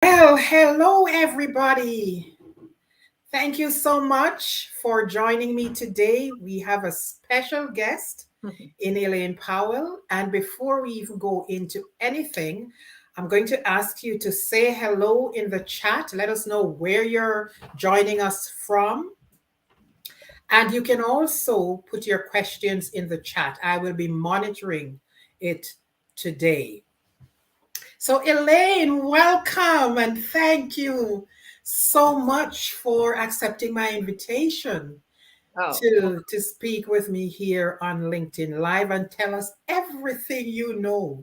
Well, hello, everybody. Thank you so much for joining me today. We have a special guest in Elaine Powell. And before we even go into anything, I'm going to ask you to say hello in the chat. Let us know where you're joining us from. And you can also put your questions in the chat. I will be monitoring it today. So, Elaine, welcome and thank you so much for accepting my invitation Oh, to speak with me here on LinkedIn Live and tell us everything you know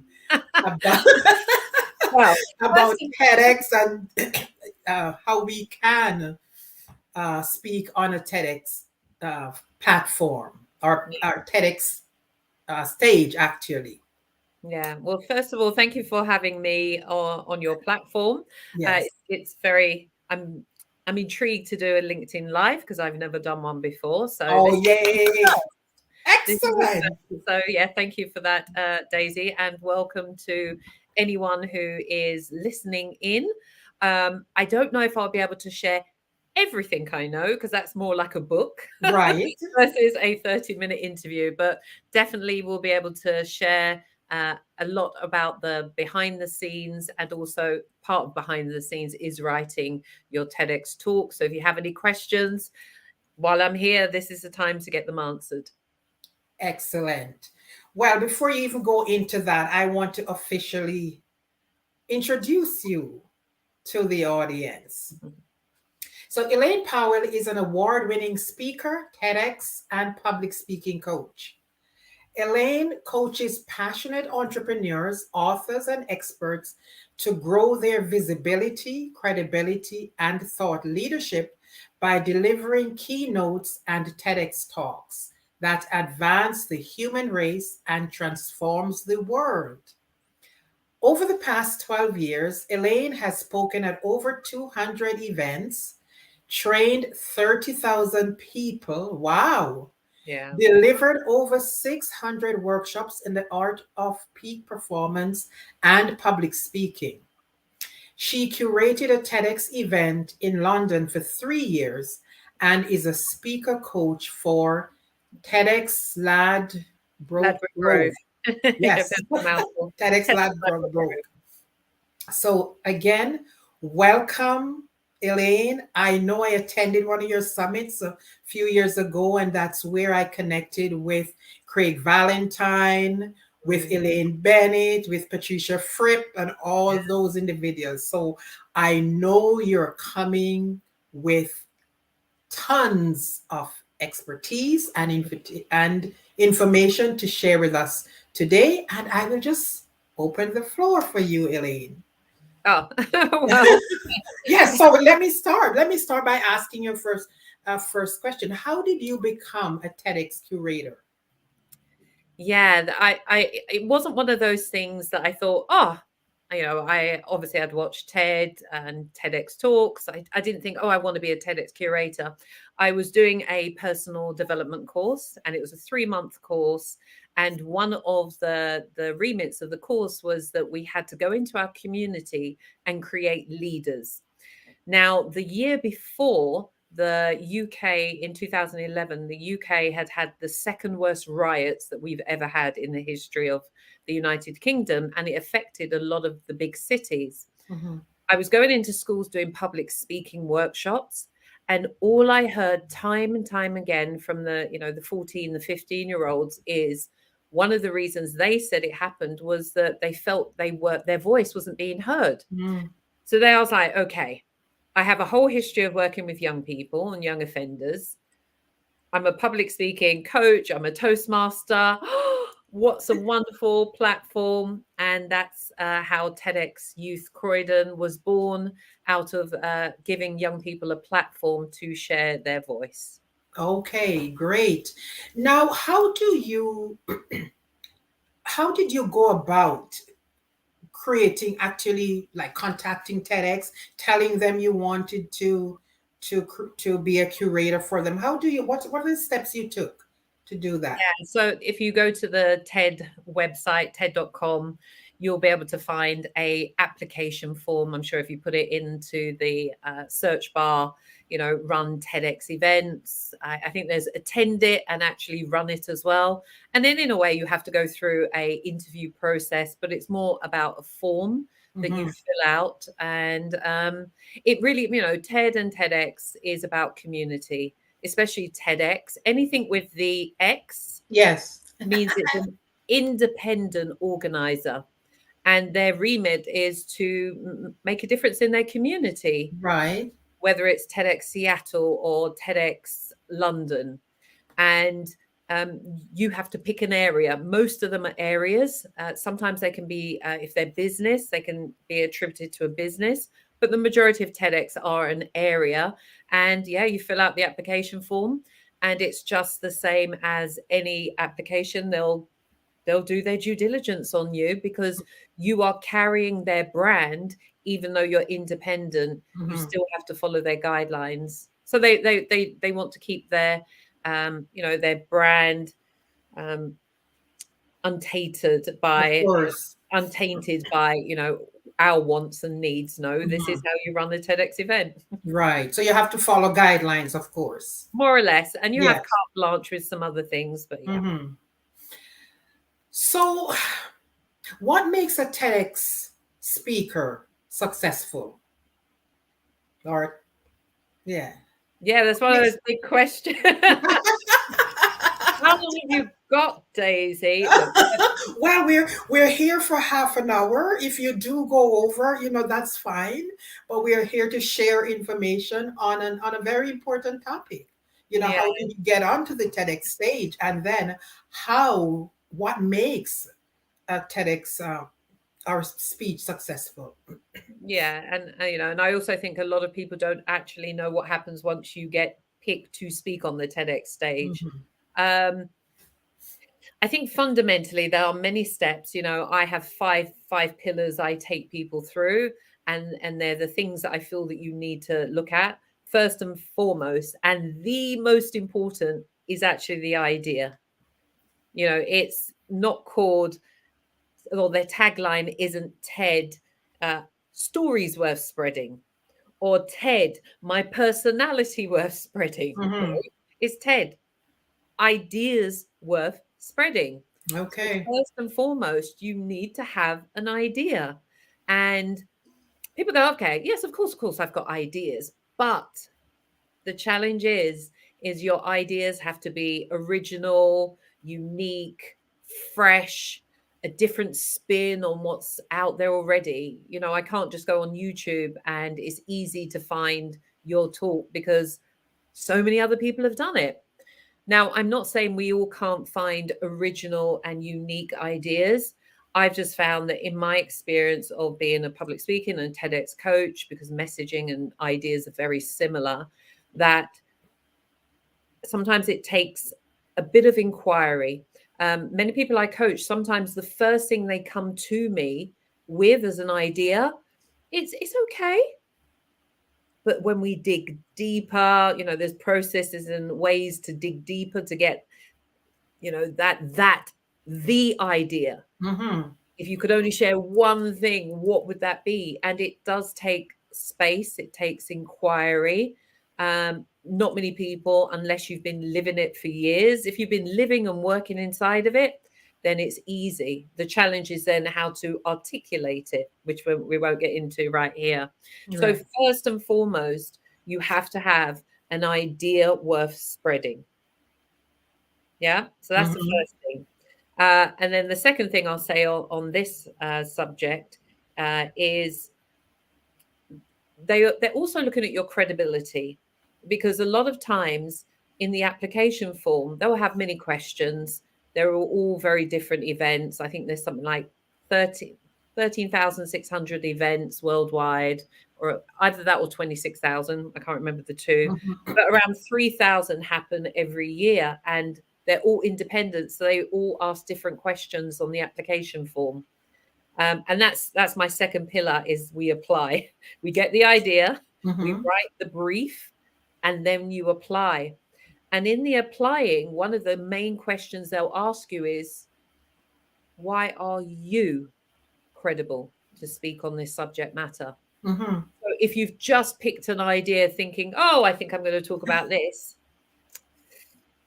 about, well, about first of TEDx and how we can speak on a TEDx platform or TEDx stage, actually. yeah. Well, first of all, thank you for having me on your platform. Yes. It's very. I'm intrigued to do a LinkedIn Live because I've never done one before. So Oh, yay. this is a Excellent. first. So yeah, thank you for that, Daisy, and welcome to anyone who is listening in. I don't know if I'll be able to share everything I know because that's more like a book Right. versus a 30-minute interview, but definitely we'll be able to share a lot about the behind the scenes, and also part of behind the scenes is writing your TEDx talk. So if you have any questions while I'm here, this is the time to get them answered. Excellent. Well, before you even go into that, I want to officially introduce you to the audience. So, Elaine Powell is an award winning speaker, TEDx, and public speaking coach. Elaine coaches passionate entrepreneurs, authors, and experts to grow their visibility, credibility, and thought leadership by delivering keynotes and TEDx talks that advance the human race and transforms the world. Over the past 12 years, Elaine has spoken at over 200 events, trained 30,000 people. Wow, Yeah. delivered over 600 workshops in the art of peak performance and public speaking. She curated a TEDx event in London for 3 years and is a speaker coach for TEDx Ladbroke Grove. Grove. Yeah, Yes, that's a mouthful. TEDx TEDx Ladbroke Ladbroke Grove. Grove. So, again, welcome, Elaine. I know I attended one of your summits a few years ago, and that's where I connected with Craig Valentine, with Mm, Elaine Bennett, with Patricia Fripp, and all yeah. those individuals. So, I know you're coming with tons of expertise and, and information to share with us today. And I will just open the floor for you, Elaine. Oh, well, Yes, so let me start. Let me start by asking your first question. How did you become a TEDx curator? yeah, it wasn't one of those things that I thought, oh, I obviously had watched TED and TEDx talks. I didn't think, oh, I want to be a TEDx curator. I was doing a personal development course, and it was a 3-month course. And one of the remits of the course was that we had to go into our community and create leaders. Now, the year before, the UK in 2011, the UK had the second worst riots that we've ever had in the history of the United Kingdom, and it affected a lot of the big cities. Mhm. I was going into schools doing public speaking workshops, and all I heard time and time again from the 14, the 15-year-olds is one of the reasons they said it happened was that they felt their voice wasn't being heard. Mm. So there I was like, okay, I have a whole history of working with young people and young offenders. I'm a public speaking coach, I'm a Toastmaster. What's a wonderful platform. And that's how TEDx Youth Croydon was born, out of giving young people a platform to share their voice. Okay, great. Now, how did you go about creating, actually, like contacting TEDx, telling them you wanted to be a curator for them? How do you what are the steps you took to do that? So if you go to the TED website, TED.com, you'll be able to find a application form. I'm sure if you put it into the search bar, run TEDx events. I think there's attend it and actually run it as well. And then in a way, you have to go through a interview process, but it's more about a form that you fill out. And it really, TED and TEDx is about community, especially TEDx. Anything with the X means it's an independent organizer. And their remit is to make a difference in their community. Right. Whether it's TEDx Seattle or TEDx London. And you have to pick an area. Most of them are areas. Sometimes they can be, if they're business, they can be attributed to a business. But the majority of TEDx are an area. And you fill out the application form. And it's just the same as any application. They'll do their due diligence on you because you are carrying their brand. Even though you're independent, you still have to follow their guidelines. So they want to keep their their brand untainted by our wants and needs. No, this is how you run a TEDx event. Right. So you have to follow guidelines, of course. More or less. And you have carte blanche with some other things, but So what makes a TEDx speaker successful? Or that's one of those big questions. How long have you got, Daisy? Well, we're here for half an hour. If you do go over, that's fine. But we are here to share information on a very important topic. How do you get onto the TEDx stage, and then what makes a TEDx our speech successful? And and I also think a lot of people don't actually know what happens once you get picked to speak on the TEDx stage. I think fundamentally there are many steps. I have five pillars I take people through, and they're the things that I feel that you need to look at first and foremost. And the most important is actually the idea. It's not called, or their tagline isn't TED, stories worth spreading, or TED, my personality worth spreading. It's TED, ideas worth spreading. Okay. So first and foremost, you need to have an idea. And people go, okay, yes, of course, I've got ideas. But the challenge is your ideas have to be original, unique, fresh, a different spin on what's out there already. I can't just go on YouTube and it's easy to find your talk because so many other people have done it. Now, I'm not saying we all can't find original and unique ideas. I've just found that in my experience of being a public speaker and a TEDx coach, because messaging and ideas are very similar, that sometimes it takes a bit of inquiry. Many people I coach, sometimes the first thing they come to me with as an idea, it's okay. But when we dig deeper, there's processes and ways to dig deeper to get, the idea. If you could only share one thing, what would that be? And it does take space. It takes inquiry. Not many people, unless you've been living it for years. If you've been living and working inside of it, then it's easy. The challenge is then how to articulate it, which we won't get into right here. Right. So first and foremost, you have to have an idea worth spreading. Yeah. So that's the first thing. And then the second thing I'll say on this subject is they're also looking at your credibility, because a lot of times in the application form, they'll have many questions. They're all very different events. I think there's something like 13,600 events worldwide, or either that or 26,000. I can't remember the two, but around 3,000 happen every year, and they're all independent. So they all ask different questions on the application form. And that's my second pillar is we apply. We get the idea, we write the brief, and then you apply. And in the applying, one of the main questions they'll ask you is, why are you credible to speak on this subject matter. Mm-hmm. So if you've just picked an idea thinking, oh, I think I'm going to talk about this,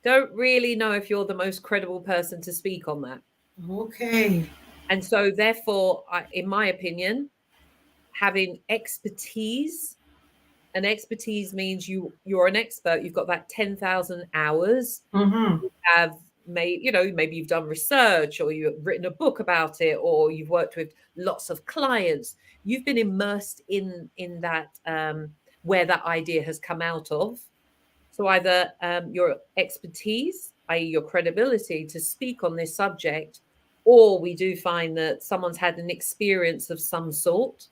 don't really know if you're the most credible person to speak on that. Okay. And so therefore, in my opinion, having expertise, and expertise means you're an expert. You've got that 10,000 hours. Mm-hmm. You have maybe you've done research, or you've written a book about it, or you've worked with lots of clients. You've been immersed in that where that idea has come out of. So either your expertise, i.e. your credibility to speak on this subject, or we do find that someone's had an experience of some sort,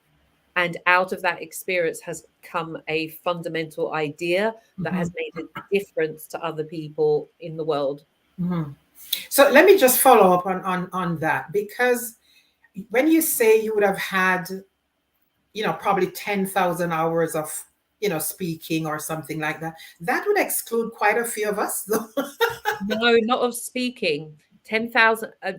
and out of that experience has come a fundamental idea that has made a difference to other people in the world. Mm-hmm. So let me just follow up on that, because when you say you would have had, probably 10,000 hours of, speaking or something like that, that would exclude quite a few of us, though. No, not of speaking. 10,000. I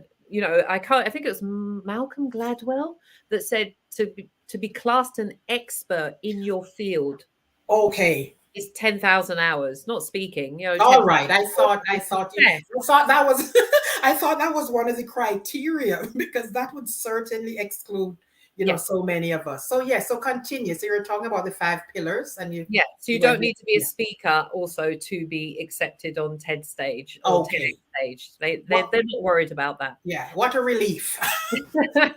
think it was Malcolm Gladwell that said to be classed an expert in your field. Okay. It's 10,000 hours, not speaking. All right. I thought that was I thought that was one of the criteria, because that would certainly exclude, so many of us. So so continue. So you're talking about the 5 pillars, and so you don't need to be a speaker also to be accepted on TED stage or TEDx stage. They're not worried about that. Yeah, what a relief.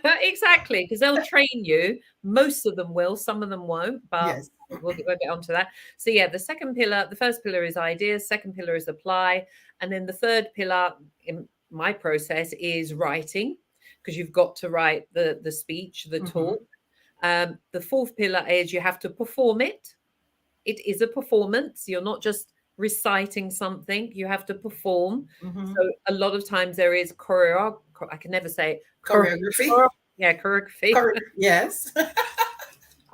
Exactly, because they'll train you. Most of them will, some of them won't, but yes. we'll get onto that. So the first pillar is ideas, second pillar is apply, and then the third pillar in my process is writing, because you've got to write the speech, the talk. The fourth pillar is you have to perform it. It is a performance. You're not just reciting something. You have to perform. So a lot of times there is I can never say choreography. Choreography. Yes.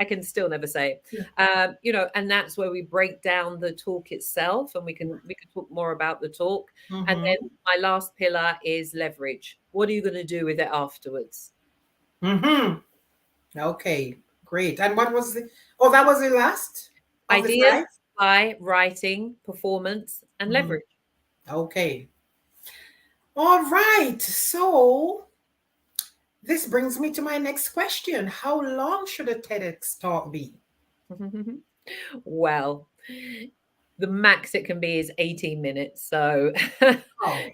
I can still never say it. And that's where we break down the talk itself, and we can talk more about the talk. And then my last pillar is leverage. What are you going to do with it afterwards? Okay, great. And what was that was the last? Ideas, by writing, performance, and leverage. Okay. All right. So this brings me to my next question. How long should a TEDx talk be? Well, the max it can be is 18 minutes. So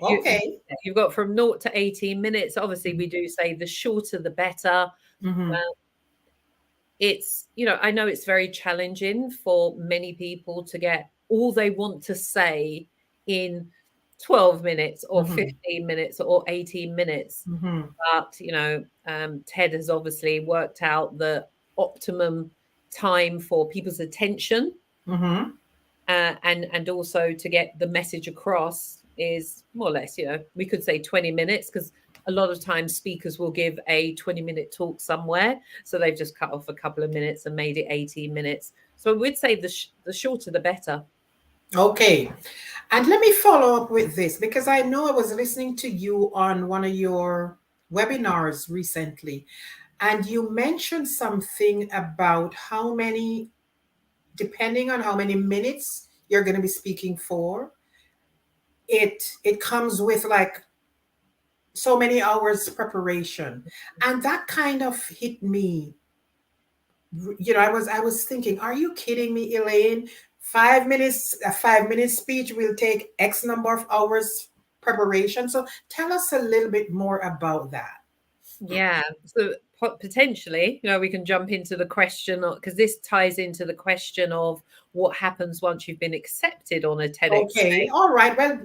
okay. You've got from 0 to 18 minutes. Obviously, we do say the shorter, the better. It's, I know it's very challenging for many people to get all they want to say in 12 minutes or 15 minutes or 18 minutes. But, TED has obviously worked out the optimum time for people's attention. And also to get the message across is more or less, we could say 20 minutes, because a lot of times speakers will give a 20-minute talk somewhere. So they've just cut off a couple of minutes and made it 18 minutes. So we'd say the shorter, the better. Okay. And let me follow up with this, because I know I was listening to you on one of your webinars recently, and you mentioned something about how many, depending on how many minutes you're going to be speaking for, it comes with like so many hours preparation. And that kind of hit me. I was thinking, are you kidding me, Elaine? 5 minutes, a 5-minute speech will take X number of hours preparation. So tell us a little bit more about that. Yeah. So potentially, we can jump into the question, because this ties into the question of what happens once you've been accepted on a TEDx. Okay. Stage. All right. Well,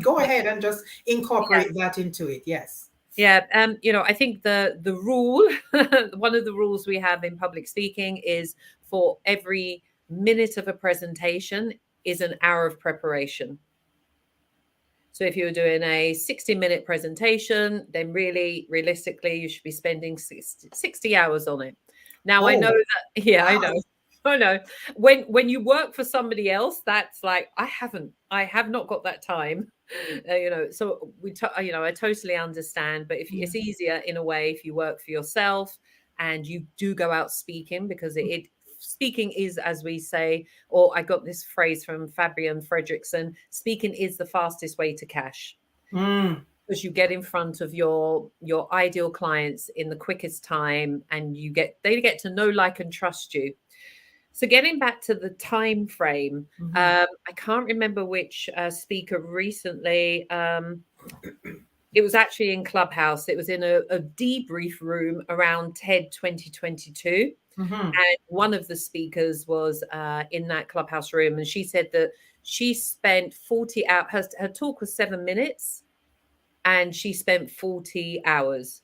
go ahead and just incorporate that into it. Yes. Yeah. I think the rule, one of the rules we have in public speaking is for every minute of a presentation is an hour of preparation. So if you're doing a 60-minute presentation, then really, realistically, you should be spending 60 hours on it. Now, I know that, wow. I know. When you work for somebody else, that's like, I haven't I have not got that time, so I totally understand. But if it's easier in a way if you work for yourself and you do go out speaking, because speaking is, as we say, or I got this phrase from Fabian Fredrickson, speaking is the fastest way to cash. Because you get in front of your ideal clients in the quickest time, and they get to know, like, and trust you. So getting back to the time frame, I can't remember which speaker recently. It was actually in Clubhouse. It was in a debrief room around TED 2022. And one of the speakers was in that Clubhouse room. And she said that she spent 40 hours. Her talk was 7 minutes, and she spent 40 hours.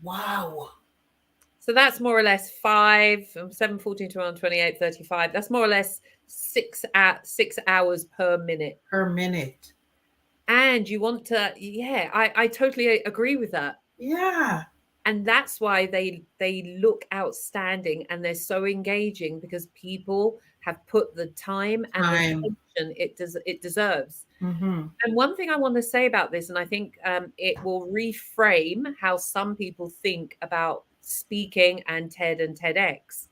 Wow. So that's more or less 7, 14, 21, 28, 35. That's more or less 6 hours per minute. Per minute. And you want to, I totally agree with that. Yeah. And that's why they look outstanding and they're so engaging, because people have put the time and the attention it deserves. And one thing I want to say about this, and I think it will reframe how some people think about speaking and TED and TEDx.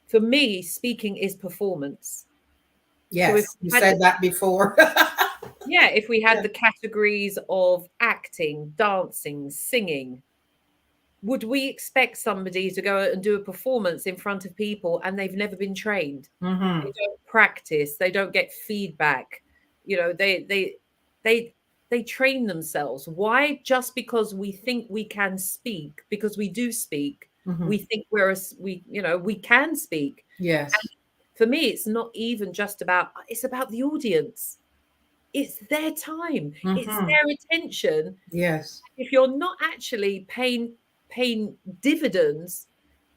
For me, speaking is performance. Yes, so you said that before. Yeah, if we had the categories of acting, dancing, singing, would we expect somebody to go and do a performance in front of people and they've never been trained? They don't practice, they don't get feedback. They train themselves. Why? Just because we think we can speak, because we do speak, we think we can speak. Yes. And for me, it's not even just it's about the audience. It's their time. It's their attention. Yes. If you're not actually paying dividends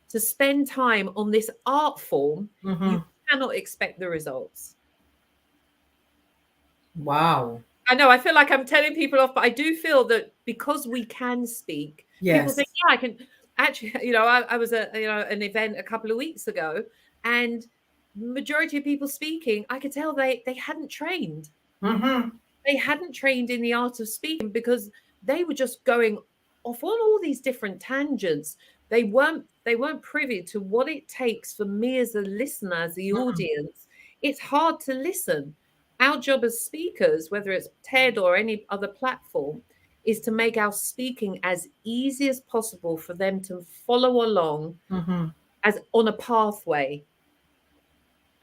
to spend time on this art form, you cannot expect the results. Wow. I know, I feel like I'm telling people off, but I do feel that because we can speak, people think, I can actually, I was at an event a couple of weeks ago, and majority of people speaking, I could tell they hadn't trained. They hadn't trained in the art of speaking, because they were just going off on all these different tangents. They weren't privy to what it takes for me as a listener, as the audience. It's hard to listen. Our job as speakers, whether it's TED or any other platform, is to make our speaking as easy as possible for them to follow along as on a pathway.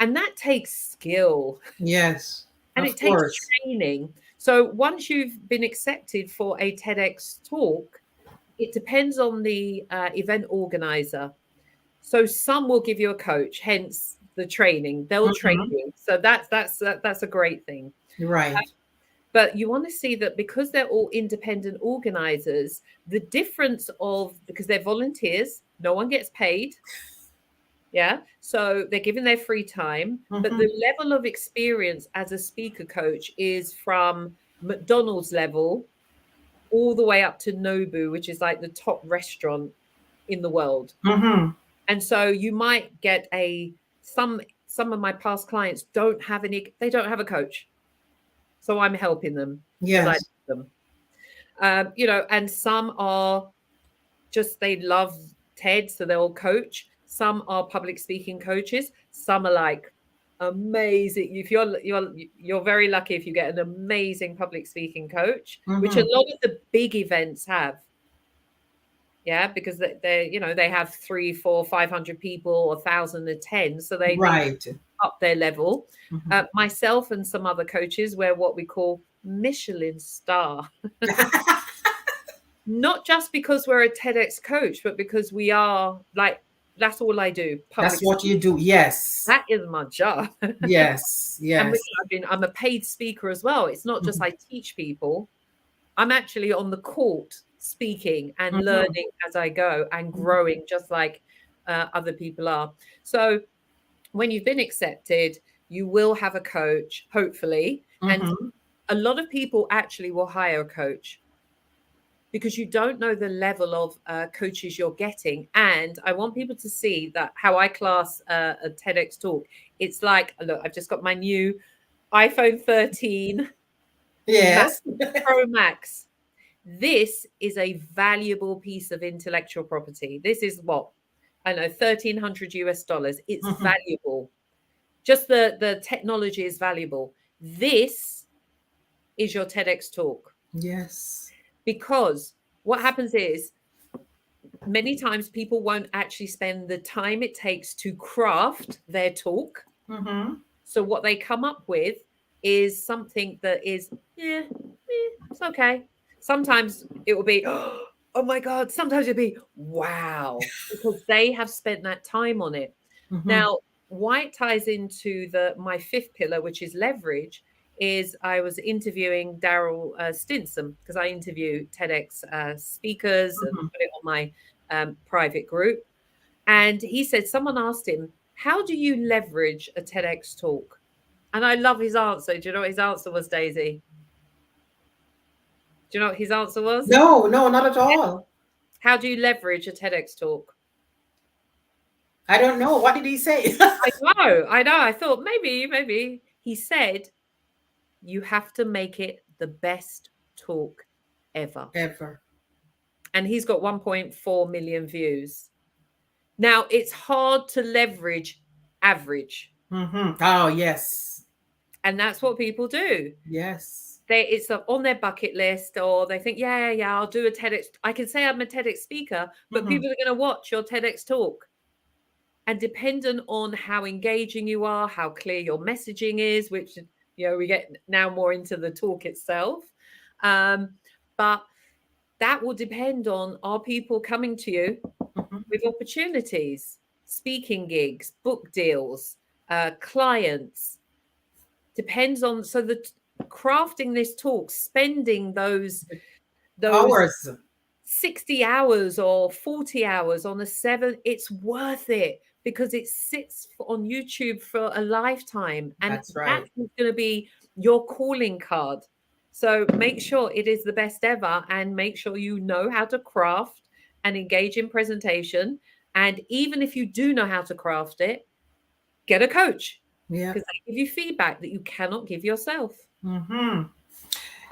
And that takes skill. Yes. And it takes training. So once you've been accepted for a TEDx talk, it depends on the event organizer. So some will give you a coach, hence the training. They'll train you. So that's a great thing. Right. But you want to see that because they're all independent organizers, the difference because they're volunteers, no one gets paid. Yeah. So they're given their free time, but the level of experience as a speaker coach is from McDonald's level all the way up to Nobu, which is like the top restaurant in the world. And so you might get some of my past clients don't have a coach. So I'm helping them. Yes. Them. And some are just, they love TED, so they'll coach. Some are public speaking coaches. Some are like amazing. If you're very lucky if you get an amazing public speaking coach, which a lot of the big events have. Yeah, because they have 300, 400, 500 people or 1,000 attend, so they up their level. Myself and some other coaches, we're what we call Michelin star. Not just because we're a TEDx coach, but because we are like, that's all I do. That's what you do. Yes. That is my job. Yes. Yes. I'm a paid speaker as well. It's not just I teach people. I'm actually on the court speaking and learning as I go and growing just like other people are. So when you've been accepted, you will have a coach, hopefully. And a lot of people actually will hire a coach, because you don't know the level of coaches you're getting. And I want people to see that how I class a TEDx talk. It's like, look, I've just got my new iPhone 13 Yes. Pro Max. This is a valuable piece of intellectual property. This is what I know, $1,300 US. It's Mhm. valuable. Just the technology is valuable. This is your TEDx talk. Yes. Because what happens is many times people won't actually spend the time it takes to craft their talk. Mm-hmm. So what they come up with is something that is, it's okay. Sometimes it will be, oh my God. Sometimes it'll be, wow, because they have spent that time on it. Mm-hmm. Now, why it ties into my fifth pillar, which is leverage, is I was interviewing Daryl Stinson, because I interview TEDx speakers and Mm-hmm. put it on my private group. And he said, someone asked him, how do you leverage a TEDx talk? And I love his answer. Do you know what his answer was, Daisy? Do you know what his answer was? No, not at all. How do you leverage a TEDx talk? I don't know. What did he say? I know. I thought maybe. He said, you have to make it the best talk ever. Ever. And he's got 1.4 million views. Now, it's hard to leverage average. Mm-hmm. Oh, yes. And that's what people do. Yes. It's on their bucket list, or they think, yeah, I'll do a TEDx. I can say I'm a TEDx speaker, but Mm-hmm. people are going to watch your TEDx talk. And dependent on how engaging you are, how clear your messaging is, which, we get now more into the talk itself. But that will depend on, are people coming to you Mm-hmm. with opportunities, speaking gigs, book deals, clients. Depends on, so the crafting this talk, spending those Hours. 60 hours or 40 hours on a 7, it's worth it, because it sits on YouTube for a lifetime. And That's right. that's going to be your calling card. So make sure it is the best ever, and make sure you know how to craft and engage in presentation. And even if you do know how to craft it, get a coach, Yeah. because they give you feedback that you cannot give yourself. Mm-hmm.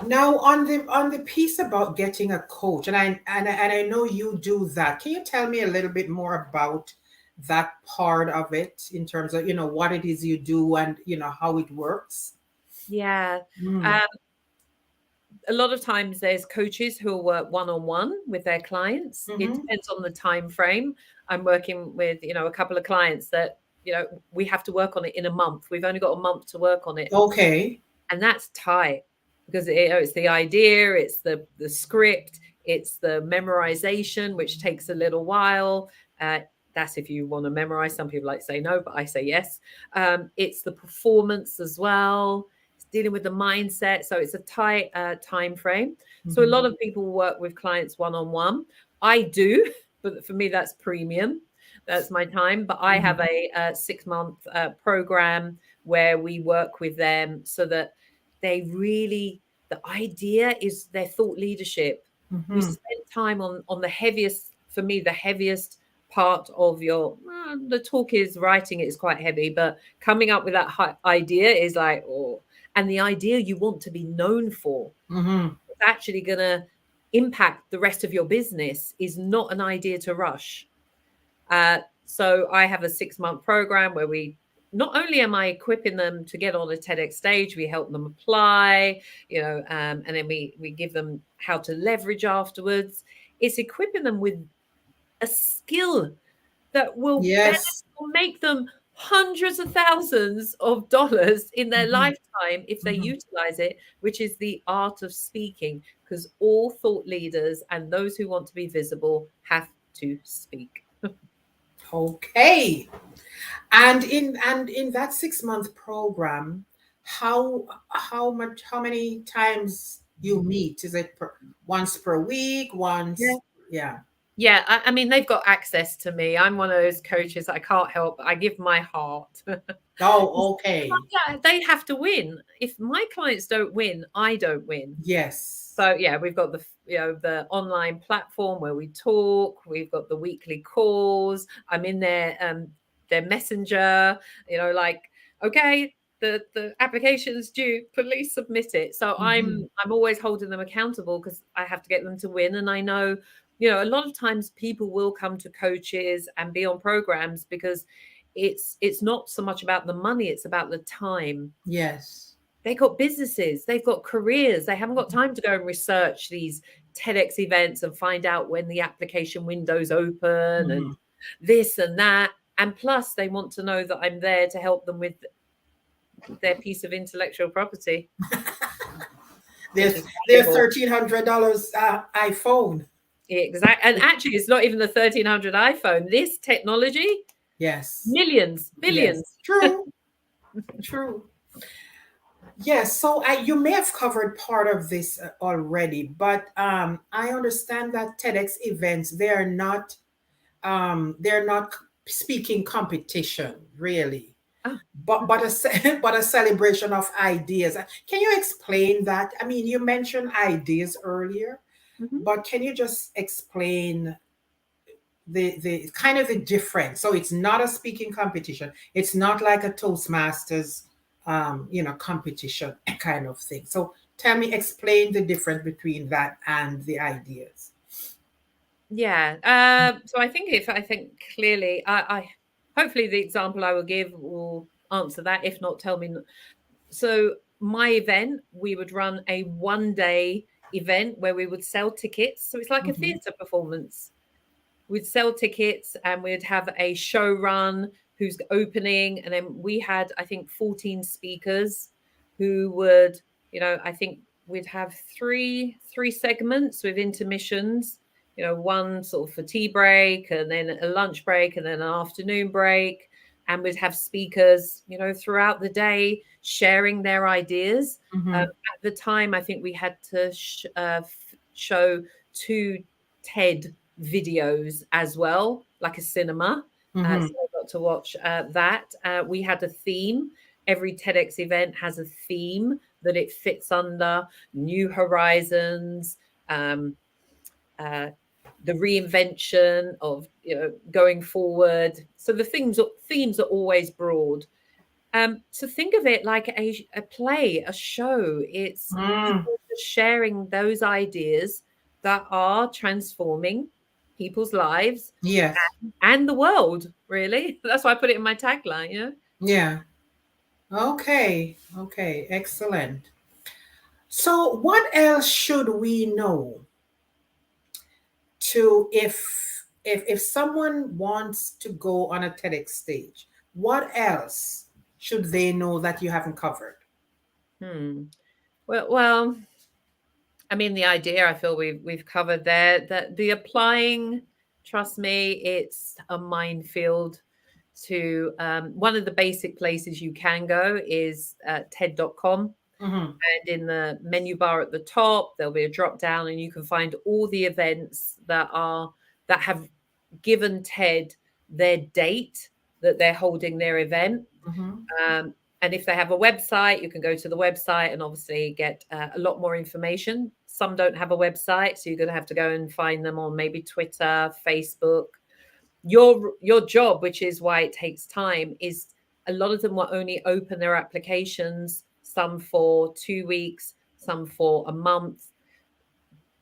Now, on the piece about getting a coach, and I know you do that. Can you tell me a little bit more about that part of it, in terms of what it is you do, and how it works? Yeah. Mm. A lot of times there's coaches who will work one-on-one with their clients. It Mm-hmm. depends on the time frame. I'm working with, a couple of clients that, we have to work on it in a month. We've only got a month to work on it. Okay. And that's tight, because it's the idea, it's the script, it's the memorization, which takes a little while. That's if you want to memorize. Some people like to say no, but I say yes. It's the performance as well. It's dealing with the mindset. So it's a tight time frame. So a lot of people work with clients one-on-one. I do, but for me, that's premium. That's my time. But I have a 6-month program where we work with them, so that they really, the idea is their thought leadership. We spend time on the heaviest, for me, the heaviest part of the talk is writing. It is quite heavy, but coming up with that idea is like, and the idea you want to be known for, it's actually going to impact the rest of your business, is not an idea to rush. So I have a 6-month program where not only am I equipping them to get on a TEDx stage, we help them apply, and then we give them how to leverage afterwards. It's equipping them with a skill that will make them hundreds of thousands of dollars in their lifetime if they utilize it, which is the art of speaking, because all thought leaders and those who want to be visible have to speak. Okay. And in that 6-month program, how many times you meet? Is it once per week? Once? Yeah. Yeah, I mean, they've got access to me. I'm one of those coaches I can't help. I give my heart. Oh, okay. Yeah, they have to win. If my clients don't win, I don't win. Yes. So yeah, we've got the online platform where we talk. We've got the weekly calls. I'm in their messenger. Like, okay, the application's due, please submit it. So I'm always holding them accountable because I have to get them to win. And I know, a lot of times people will come to coaches and be on programs because it's not so much about the money, it's about the time. Yes. They got businesses, they've got careers, they haven't got time to go and research these TEDx events and find out when the application window's open and this and that. And plus they want to know that I'm there to help them with their piece of intellectual property. Their $1,300 iPhone. Exactly. And actually, it's not even the 1,300 iPhone. This technology, yes, millions. Yes. True. True. Yes. So you may have covered part of this already, but I understand that TEDx events, they're not speaking competition really. But a celebration of ideas. Can you explain that? I mean, you mentioned ideas earlier, but can you just explain the kind of the difference? So it's not a speaking competition. It's not like a Toastmasters, competition kind of thing. So explain the difference between that and the ideas. Yeah. So I think clearly, I hopefully the example I will give will answer that. If not, tell me. So my event, we would run a 1-day event where we would sell tickets. So it's like a theatre performance. We'd sell tickets and we'd have a show run who's opening. And then we had, I think, 14 speakers who would, I think we'd have three segments with intermissions. One sort of for tea break and then a lunch break and then an afternoon break. And we'd have speakers, throughout the day sharing their ideas. At the time, I think we had to show 2 TED videos as well, like a cinema. So I got to watch that. We had a theme. Every TEDx event has a theme that it fits under: new horizons, the reinvention of going forward. So the themes are always broad. So think of it like a play, a show. It's people just sharing those ideas that are transforming people's lives, yes, and the world. Really, that's why I put it in my tagline. Yeah. Okay. Excellent. So what else should we know to if someone wants to go on a TEDx stage? What else should they know that you haven't covered? Well, I mean, the idea, I feel we've covered there. That the applying, trust me, it's a minefield. To one of the basic places you can go is TED.com. And in the menu bar at the top, there'll be a drop down, and you can find all the events that have given TED their date that they're holding their event. And if they have a website, you can go to the website and obviously get a lot more information. Some don't have a website, so you're going to have to go and find them on maybe Twitter, Facebook. Your job, which is why it takes time, is a lot of them will only open their applications, some for 2 weeks, some for a month,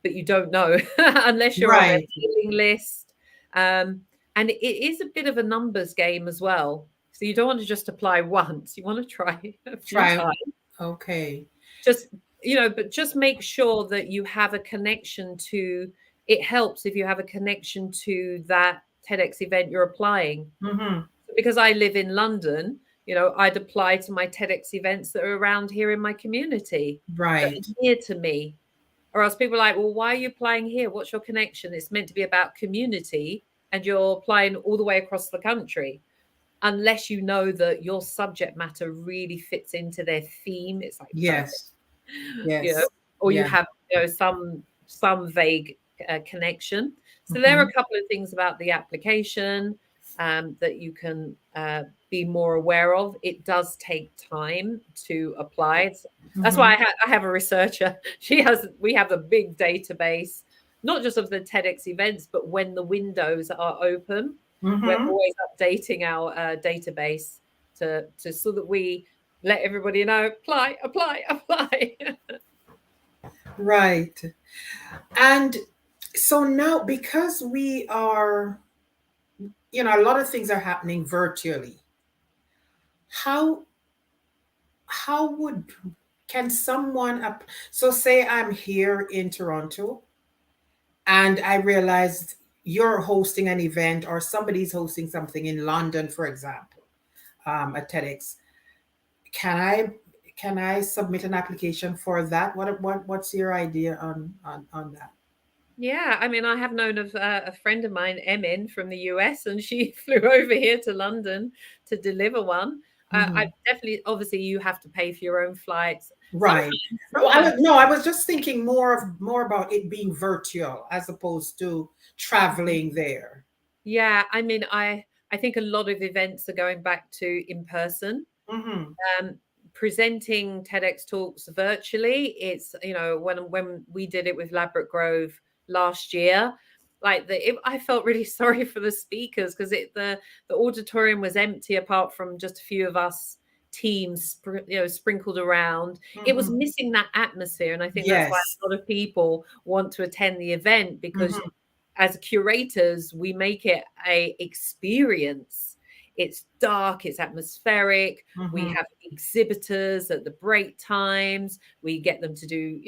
but you don't know unless you're on their mailing list. And it is a bit of a numbers game as well. So you don't want to just apply once. You want to try a few times. Okay. But just make sure that you have a connection to. It helps if you have a connection to that TEDx event you're applying. Because I live in London, I'd apply to my TEDx events that are around here in my community, that are near to me. Or else people are like, well, why are you applying here? What's your connection? It's meant to be about community, and you're applying all the way across the country. Unless you know that your subject matter really fits into their theme. It's like, yes. Or you have some vague connection. So there are a couple of things about the application that you can be more aware of. It does take time to apply. That's why I have a researcher. We have a big database, not just of the TEDx events, but when the windows are open. We're always updating our database to so that we let everybody know, apply, apply, apply. Right. And so now, because we are, a lot of things are happening virtually. How would can someone so say I'm here in Toronto and I realized you're hosting an event or somebody's hosting something in London, for example, a TEDx. Can I submit an application for that? What's your idea on that? Yeah, I mean, I have known of a friend of mine, Emin, from the US, and she flew over here to London to deliver one. I definitely, obviously, you have to pay for your own flights. Right. Sometimes. No, I was just thinking more about it being virtual as opposed to traveling there. Yeah, I mean, I think a lot of events are going back to in person. Presenting TEDx talks virtually, it's, when we did it with Ladbroke Grove last year, like I felt really sorry for the speakers because the auditorium was empty apart from just a few of us teams, sprinkled around. It was missing that atmosphere, and I think that's why a lot of people want to attend the event, because as curators, we make it a experience. It's dark, it's atmospheric. We have exhibitors at the break times. We get them to do,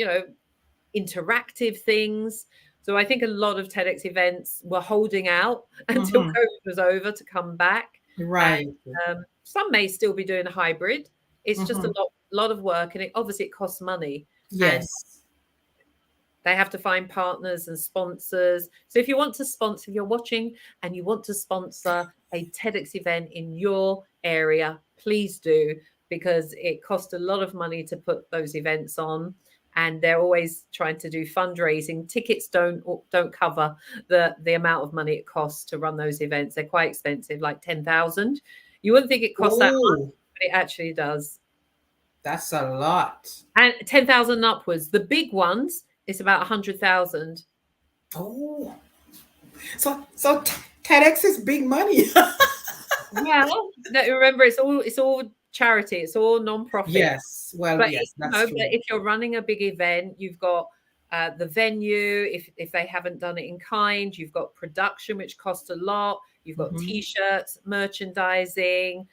interactive things. So I think a lot of TEDx events were holding out until COVID was over to come back. Right. And, some may still be doing a hybrid. It's just a lot of work, and it costs money. Yes. And they have to find partners and sponsors. So if you want to sponsor, if you're watching and you want to sponsor a TEDx event in your area, please do, because it costs a lot of money to put those events on. And they're always trying to do fundraising. Tickets don't cover the amount of money it costs to run those events. They're quite expensive, like 10,000. You wouldn't think it costs that much, but it actually does. That's a lot. And 10,000 upwards. The big ones, it's about 100,000. Oh, so TEDx is big money. Well, remember, it's all charity. It's all non-profit. Yes, well, but yes, that's true. But if you're running a big event, you've got the venue. If they haven't done it in kind, you've got production, which costs a lot. You've got T-shirts, merchandising,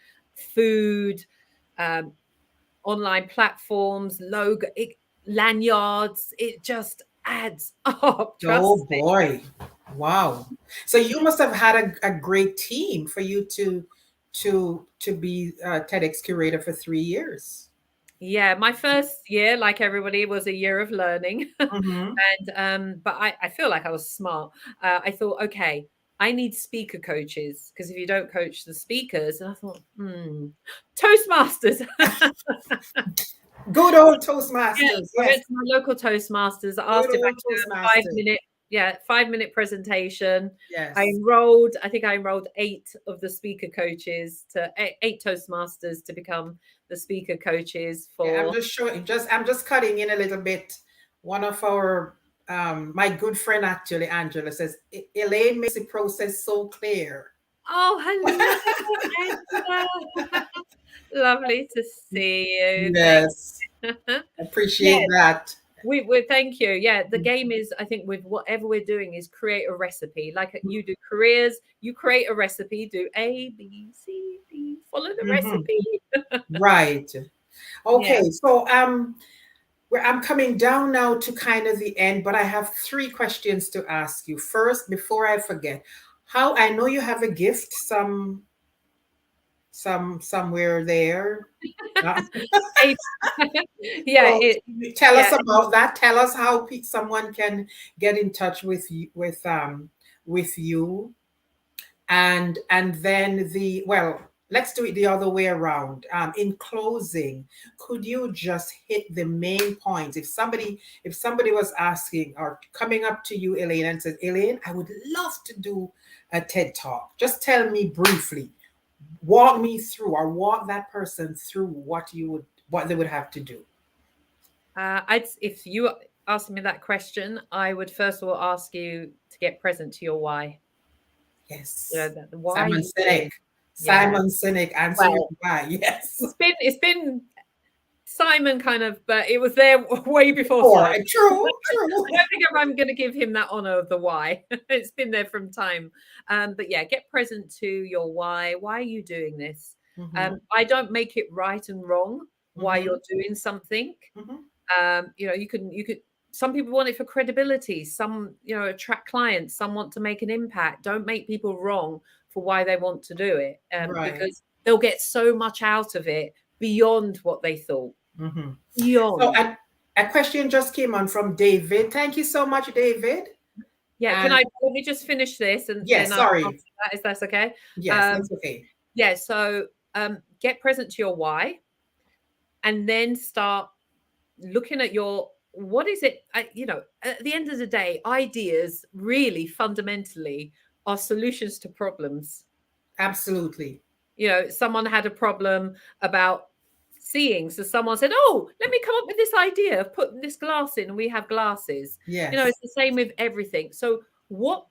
food, online platforms, logo, lanyards. It just adds up. Oh boy, wow! So you must have had a great team for you to be a TEDx curator for 3 years. Yeah, my first year, like everybody, was a year of learning. And but I feel like I was smart. I thought, okay, I need speaker coaches, because if you don't coach the speakers, and I thought, Toastmasters. Good old Toastmasters. Yeah, yes. I went to my local Toastmasters. I asked if I could do a 5-minute presentation. Yes. I think I enrolled 8 of the speaker coaches, to 8 Toastmasters to become the speaker coaches for. Yeah, I'm just cutting in a little bit. One of our my good friend, actually, Angela, says Elaine makes the process so clear. Oh, hello, Angela. Lovely to see you. Yes. Appreciate that. We thank you. Yeah, the game is, I think, with whatever we're doing, is create a recipe. Like you do careers, you create a recipe, do A, B, C, D, follow the recipe. Right. Okay. Yeah. So I'm coming down now to kind of the end, but I have 3 questions to ask you. First, before I forget, how I know you have a gift somewhere there. Yeah. So tell us about that. Tell us how someone can get in touch with you, and then let's do it the other way around. In closing, could you just hit the main points? If somebody was asking or coming up to you, Elaine, and says, Elaine, I would love to do a TED Talk. Just tell me briefly. Walk me through, or walk that person through what they would have to do. If you asked me that question, I would first of all ask you to get present to your why. Yes. Why. Simon Sinek answer why. Yes. It's been Simon kind of, but it was there way before Simon. True. I don't think I'm going to give him that honor of the why. It's been there from time. But yeah, get present to your why. Why are you doing this? I don't make it right and wrong why you're doing something. You could, some people want it for credibility. Some, attract clients. Some want to make an impact. Don't make people wrong for why they want to do it. Because they'll get so much out of it beyond what they thought. Beyond. So a question just came on from David. Thank you so much, David. Yeah, let me just finish this and yes, then sorry. If that's okay. Yes, that's okay. Yeah, so get present to your why, and then start looking at what is it? At the end of the day, ideas really fundamentally are solutions to problems. Absolutely. Someone had a problem about seeing, so someone said, "Oh, let me come up with this idea of putting this glass in, and we have glasses." Yes. It's the same with everything. So what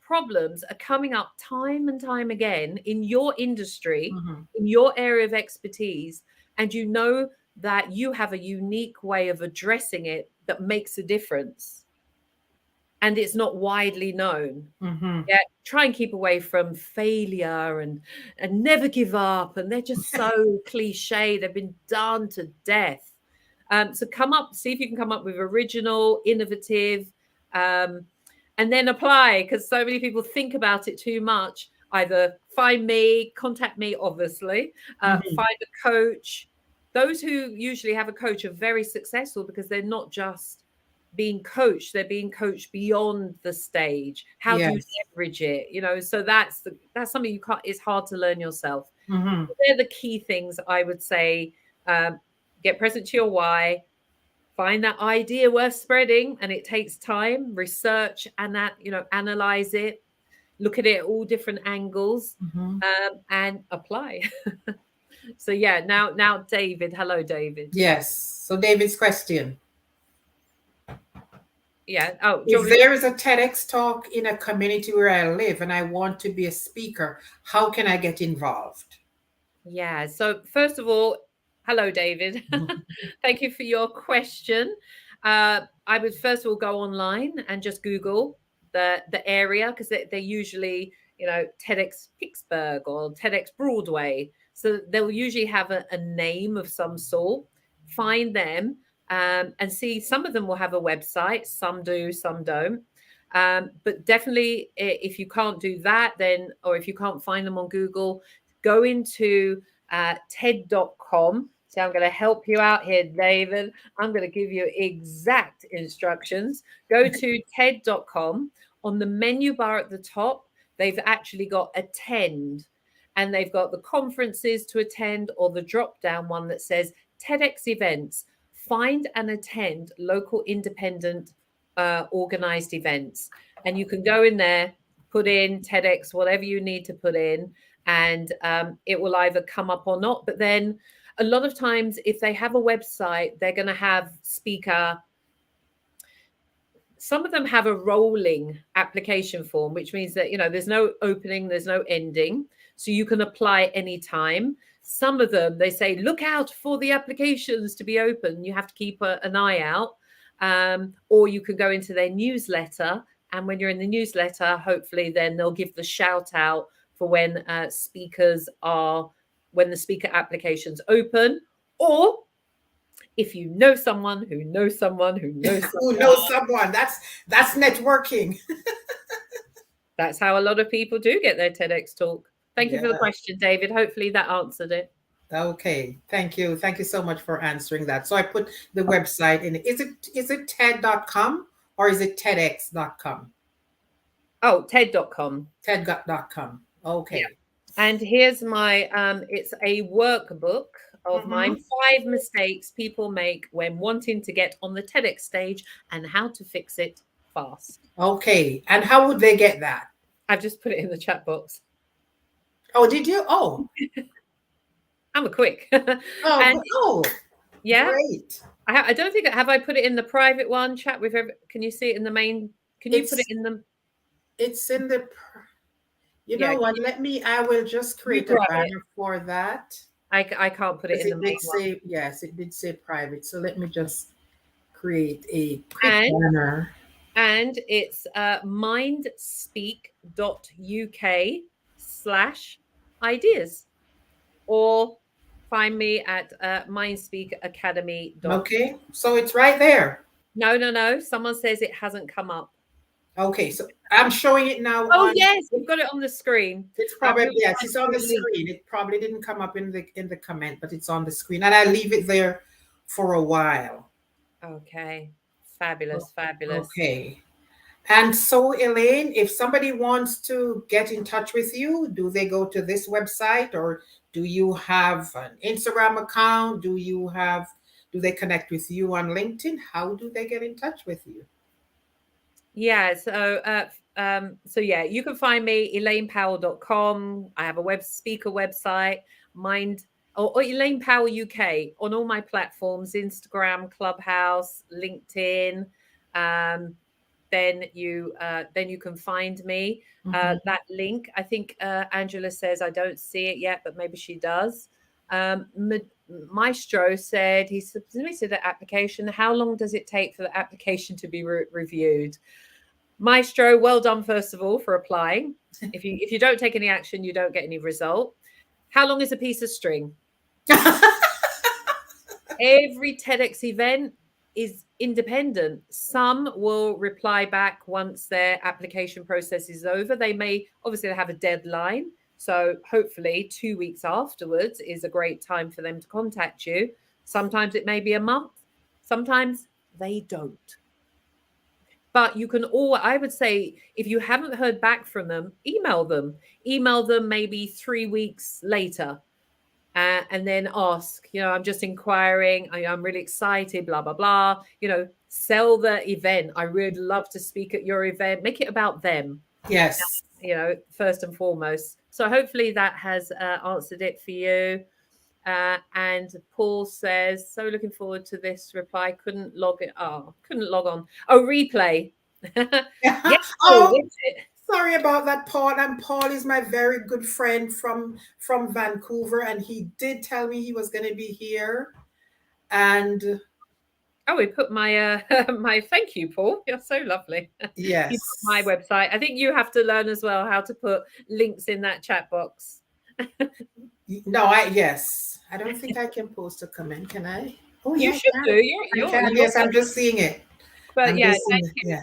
problems are coming up time and time again in your industry, in your area of expertise, and that you have a unique way of addressing it that makes a difference, and it's not widely known. Yeah, try and keep away from failure and never give up, and they're just so cliche. They've been done to death. So see if you can come up with original, innovative, and then apply, because so many people think about it too much. Either find me, contact me, obviously, find a coach. Those who usually have a coach are very successful because they're not just being coached, they're being coached beyond the stage. How do you leverage it? So that's something it's hard to learn yourself. They're the key things I would say. Get present to your why, find that idea worth spreading, and it takes time, research, and analyze it, look at it at all different angles, and apply. So yeah, now David. Hello, David. Yes. So David's question. Yeah. Oh, if there is a TEDx talk in a community where I live and I want to be a speaker, how can I get involved? Yeah. So first of all, hello, David. Thank you for your question. I would first of all go online and just Google the area, because they're usually, TEDx Pittsburgh or TEDx Broadway. So they'll usually have a name of some sort. Find them. And see, some of them will have a website, some do, some don't. But definitely, if you can't do that, or if you can't find them on Google, go into TED.com. So I'm going to help you out here, David. I'm going to give you exact instructions. Go to TED.com. On the menu bar at the top, they've actually got attend, and they've got the conferences to attend, or the drop down one that says TEDx events. Find and attend local independent organized events, and you can go in there, put in TEDx, whatever you need to put in, and it will either come up or not. But then a lot of times, if they have a website, they're going to have speaker. Some of them have a rolling application form, which means that, there's no opening, there's no ending. So you can apply anytime. Some of them, they say, look out for the applications to be open. You have to keep an eye out. Or you can go into their newsletter. And when you're in the newsletter, hopefully then they'll give the shout out for when the speaker applications open. Or if you know someone who knows someone who knows someone. Who knows someone. That's networking. That's how a lot of people do get their TEDx talk. Thank you for the question, David. Hopefully that answered it. Okay. Thank you. Thank you so much for answering that. So I put the website in. Is it TED.com or is it TEDx.com? Oh, TED.com. TED.com. Okay. Yeah. And here's my, it's a workbook of mine, 5 mistakes people make when wanting to get on the TEDx stage and how to fix it fast. Okay. And how would they get that? I've just put it in the chat box. Oh, did you? Oh. I'm a quick. Yeah. Great. I don't think, have I put it in the private one chat with can you see it in the main? Can you put it in the? It's in the, know what, I will just create a banner for that. I can't put it in the main one. Yes, it did say private. So let me just create a quick And banner. and it's mindspeak.uk/ideas, or find me at mindspeakacademy.com. Okay, so it's right there. No. Someone says it hasn't come up. Okay, so I'm showing it now. Oh, yes, you've got it on the screen. It's probably, yes, it's on the screen. It probably didn't come up in the comment, but it's on the screen, and I leave it there for a while. Okay, fabulous. Okay. And so, Elaine, if somebody wants to get in touch with you, do they go to this website, or do you have an Instagram account? Do they connect with you on LinkedIn? How do they get in touch with you? Yeah, so yeah, you can find me ElainePowell.com. I have a speaker website, or Elaine Powell UK on all my platforms, Instagram, Clubhouse, LinkedIn. Then you can find me. That link, I think Angela says I don't see it yet, but maybe she does. Maestro said he submitted an application. How long does it take for the application to be reviewed? Maestro, well done, first of all, for applying. If you don't take any action, you don't get any result. How long is a piece of string? Every TEDx event is independent. Some will reply back once their application process is over. They may obviously have a deadline. So hopefully 2 weeks afterwards is a great time for them to contact you. Sometimes it may be a month. Sometimes they don't. But you can I would say, if you haven't heard back from them, email them. Email them maybe 3 weeks later. And then ask, I'm just inquiring. I'm really excited, blah, blah, blah. Sell the event. I would love to speak at your event. Make it about them. Yes. First and foremost. So hopefully that has answered it for you. And Paul says, so looking forward to this reply. Couldn't log on. Oh, replay. Yes. Sorry about that, Paul. And Paul is my very good friend from Vancouver, and he did tell me he was going to be here. And we put my my thank you, Paul. You're so lovely. Yes. You put my website. I think you have to learn as well how to put links in that chat box. No, yes. I don't think I can post a comment, can I? Oh, you should do. Yes, I'm just seeing it. But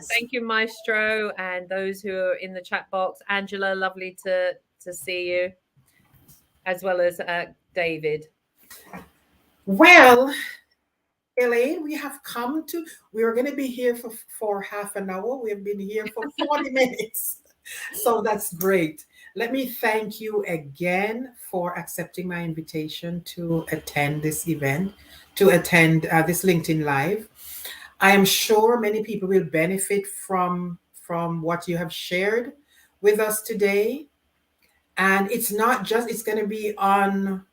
thank you, Maestro, and those who are in the chat box. Angela, lovely to see you, as well as David. Well, Elaine, we were going to be here for half an hour. We have been here for 40 minutes. So that's great. Let me thank you again for accepting my invitation to attend this event, to attend this LinkedIn Live. I am sure many people will benefit from what you have shared with us today. And it's going to be on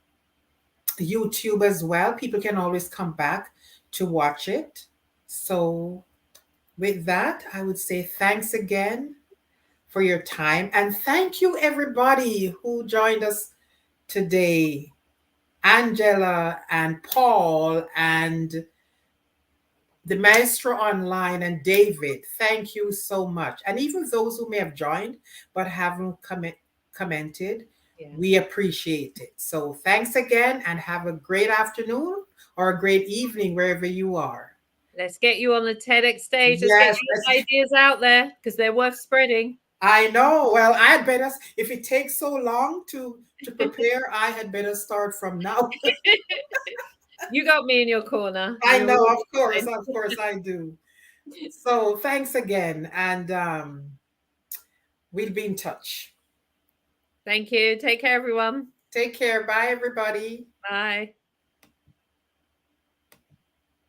YouTube as well. People can always come back to watch it. So with that, I would say thanks again for your time. And thank you, everybody who joined us today. Angela and Paul and the Maestro Online and David, thank you so much. And even those who may have joined but haven't commented, we appreciate it. So thanks again, and have a great afternoon or a great evening wherever you are. Let's get you on the TEDx stage. Let's get your ideas out there, because they're worth spreading. I know. Well, I had better, if it takes so long to prepare, I had better start from now. You got me in your corner. I know, of course I do. So thanks again, and we'll be in touch. Thank you. Take care, everyone. Take care. Bye, everybody. Bye.